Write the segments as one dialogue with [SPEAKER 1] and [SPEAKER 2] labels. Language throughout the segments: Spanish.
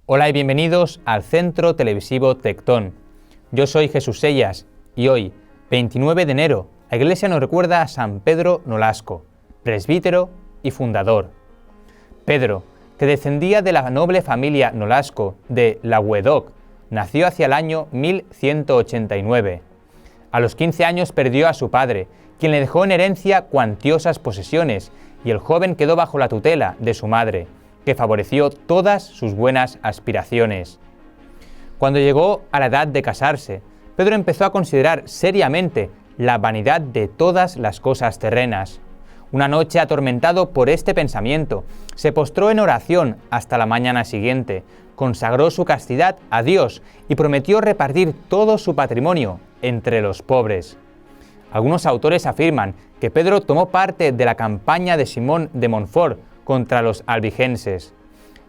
[SPEAKER 1] Hola y bienvenidos al Centro Televisivo Tectón. Yo soy Jesús Sellas y hoy, 29 de enero, la Iglesia nos recuerda a San Pedro Nolasco, presbítero y fundador. Pedro, que descendía de la noble familia Nolasco de Languedoc, nació hacia el año 1189. A los 15 años perdió a su padre, quien le dejó en herencia cuantiosas posesiones, y el joven quedó bajo la tutela de su madre, que favoreció todas sus buenas aspiraciones. Cuando llegó a la edad de casarse, Pedro empezó a considerar seriamente la vanidad de todas las cosas terrenas. Una noche, atormentado por este pensamiento, se postró en oración hasta la mañana siguiente, consagró su castidad a Dios y prometió repartir todo su patrimonio entre los pobres. Algunos autores afirman que Pedro tomó parte de la campaña de Simón de Montfort contra los albigenses.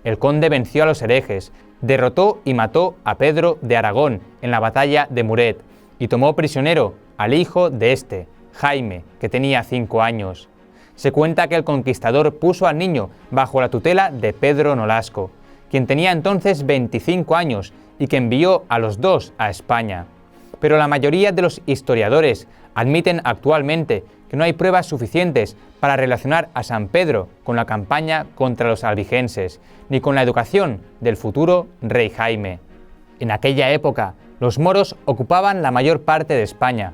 [SPEAKER 1] El conde venció a los herejes, derrotó y mató a Pedro de Aragón en la batalla de Muret y tomó prisionero al hijo de este, Jaime, que tenía 5 años. Se cuenta que el conquistador puso al niño bajo la tutela de Pedro Nolasco, quien tenía entonces 25 años y que envió a los dos a España. Pero la mayoría de los historiadores admiten actualmente que no hay pruebas suficientes para relacionar a San Pedro con la campaña contra los albigenses, ni con la educación del futuro rey Jaime. En aquella época, los moros ocupaban la mayor parte de España,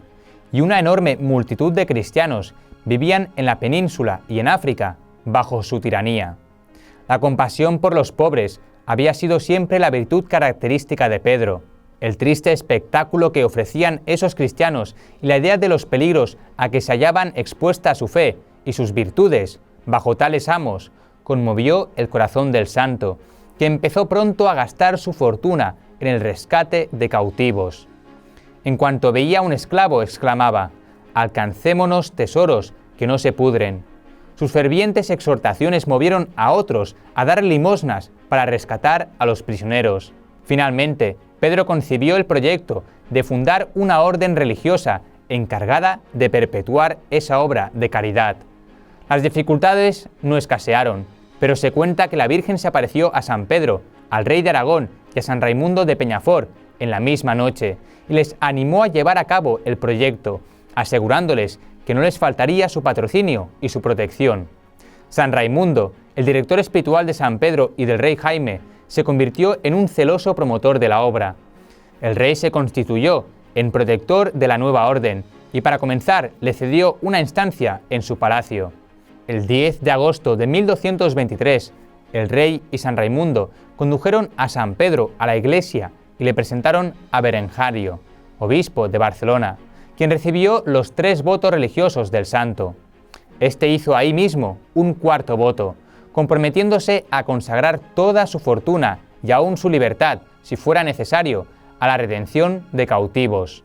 [SPEAKER 1] y una enorme multitud de cristianos vivían en la península y en África bajo su tiranía. La compasión por los pobres había sido siempre la virtud característica de Pedro. El triste espectáculo que ofrecían esos cristianos y la idea de los peligros a que se hallaban expuesta su fe y sus virtudes bajo tales amos conmovió el corazón del santo, que empezó pronto a gastar su fortuna en el rescate de cautivos. En cuanto veía a un esclavo, exclamaba: «Alcancémonos tesoros que no se pudren». Sus fervientes exhortaciones movieron a otros a dar limosnas para rescatar a los prisioneros. Finalmente, Pedro concibió el proyecto de fundar una orden religiosa encargada de perpetuar esa obra de caridad. Las dificultades no escasearon, pero se cuenta que la Virgen se apareció a San Pedro, al rey de Aragón y a San Raimundo de Peñafort en la misma noche, y les animó a llevar a cabo el proyecto, asegurándoles que no les faltaría su patrocinio y su protección. San Raimundo, el director espiritual de San Pedro y del rey Jaime, se convirtió en un celoso promotor de la obra. El rey se constituyó en protector de la nueva orden y para comenzar le cedió una instancia en su palacio. El 10 de agosto de 1223, el rey y San Raimundo condujeron a San Pedro a la iglesia y le presentaron a Berengario, obispo de Barcelona, quien recibió los 3 votos religiosos del santo. Este hizo ahí mismo un 4º voto, comprometiéndose a consagrar toda su fortuna y aún su libertad, si fuera necesario, a la redención de cautivos.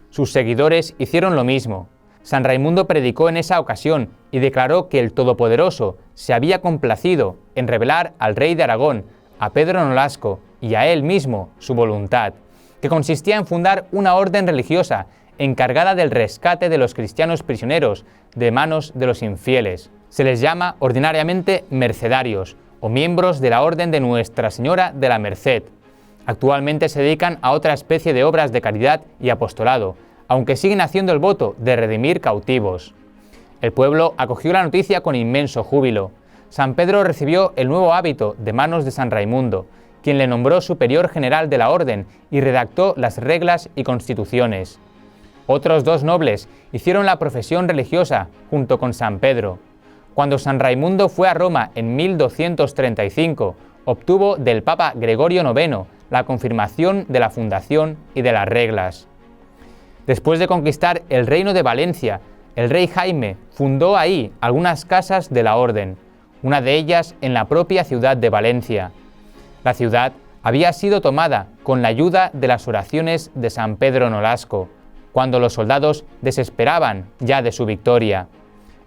[SPEAKER 1] Sus seguidores hicieron lo mismo. San Raimundo predicó en esa ocasión y declaró que el Todopoderoso se había complacido en revelar al rey de Aragón, a Pedro Nolasco y a él mismo su voluntad, que consistía en fundar una orden religiosa encargada del rescate de los cristianos prisioneros de manos de los infieles. Se les llama ordinariamente mercedarios o miembros de la Orden de Nuestra Señora de la Merced. Actualmente se dedican a otra especie de obras de caridad y apostolado, aunque siguen haciendo el voto de redimir cautivos. El pueblo acogió la noticia con inmenso júbilo. San Pedro recibió el nuevo hábito de manos de San Raimundo, quien le nombró superior general de la orden y redactó las reglas y constituciones. Otros 2 nobles hicieron la profesión religiosa junto con San Pedro. Cuando San Raimundo fue a Roma en 1235, obtuvo del Papa Gregorio IX la confirmación de la fundación y de las reglas. Después de conquistar el reino de Valencia, el rey Jaime fundó ahí algunas casas de la orden, una de ellas en la propia ciudad de Valencia. La ciudad había sido tomada con la ayuda de las oraciones de San Pedro Nolasco, cuando los soldados desesperaban ya de su victoria.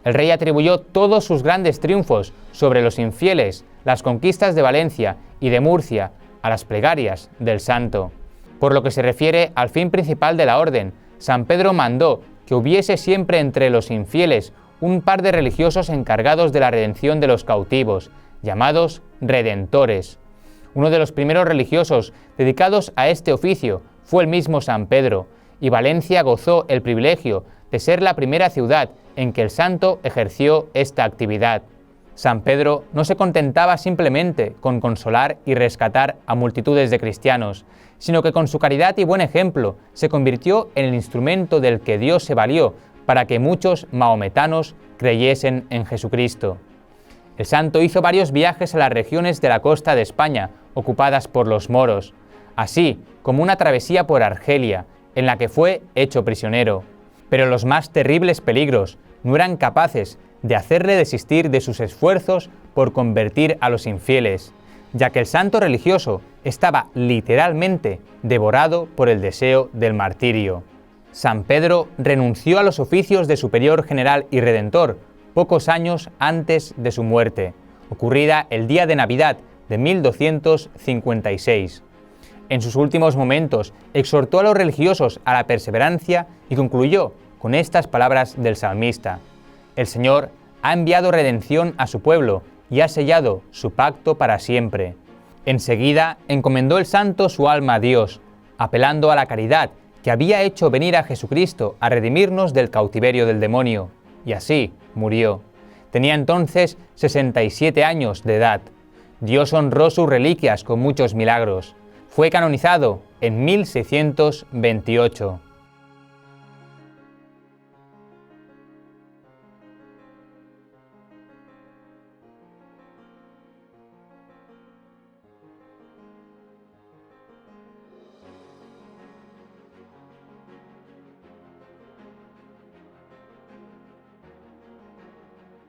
[SPEAKER 1] El rey atribuyó todos sus grandes triunfos sobre los infieles, las conquistas de Valencia y de Murcia, a las plegarias del santo. Por lo que se refiere al fin principal de la orden, San Pedro mandó que hubiese siempre entre los infieles un par de religiosos encargados de la redención de los cautivos, llamados redentores. Uno de los primeros religiosos dedicados a este oficio fue el mismo San Pedro, y Valencia gozó el privilegio de ser la primera ciudad en que el santo ejerció esta actividad. San Pedro no se contentaba simplemente con consolar y rescatar a multitudes de cristianos, sino que con su caridad y buen ejemplo se convirtió en el instrumento del que Dios se valió para que muchos mahometanos creyesen en Jesucristo. El santo hizo varios viajes a las regiones de la costa de España ocupadas por los moros, así como una travesía por Argelia, en la que fue hecho prisionero. Pero los más terribles peligros no eran capaces de hacerle desistir de sus esfuerzos por convertir a los infieles, ya que el santo religioso estaba literalmente devorado por el deseo del martirio. San Pedro renunció a los oficios de superior general y redentor pocos años antes de su muerte, ocurrida el día de Navidad de 1256. En sus últimos momentos exhortó a los religiosos a la perseverancia y concluyó con estas palabras del salmista: «El Señor ha enviado redención a su pueblo y ha sellado su pacto para siempre». Enseguida encomendó el santo su alma a Dios, apelando a la caridad que había hecho venir a Jesucristo a redimirnos del cautiverio del demonio, y así murió. Tenía entonces 67 años de edad. Dios honró sus reliquias con muchos milagros. Fue canonizado en 1628.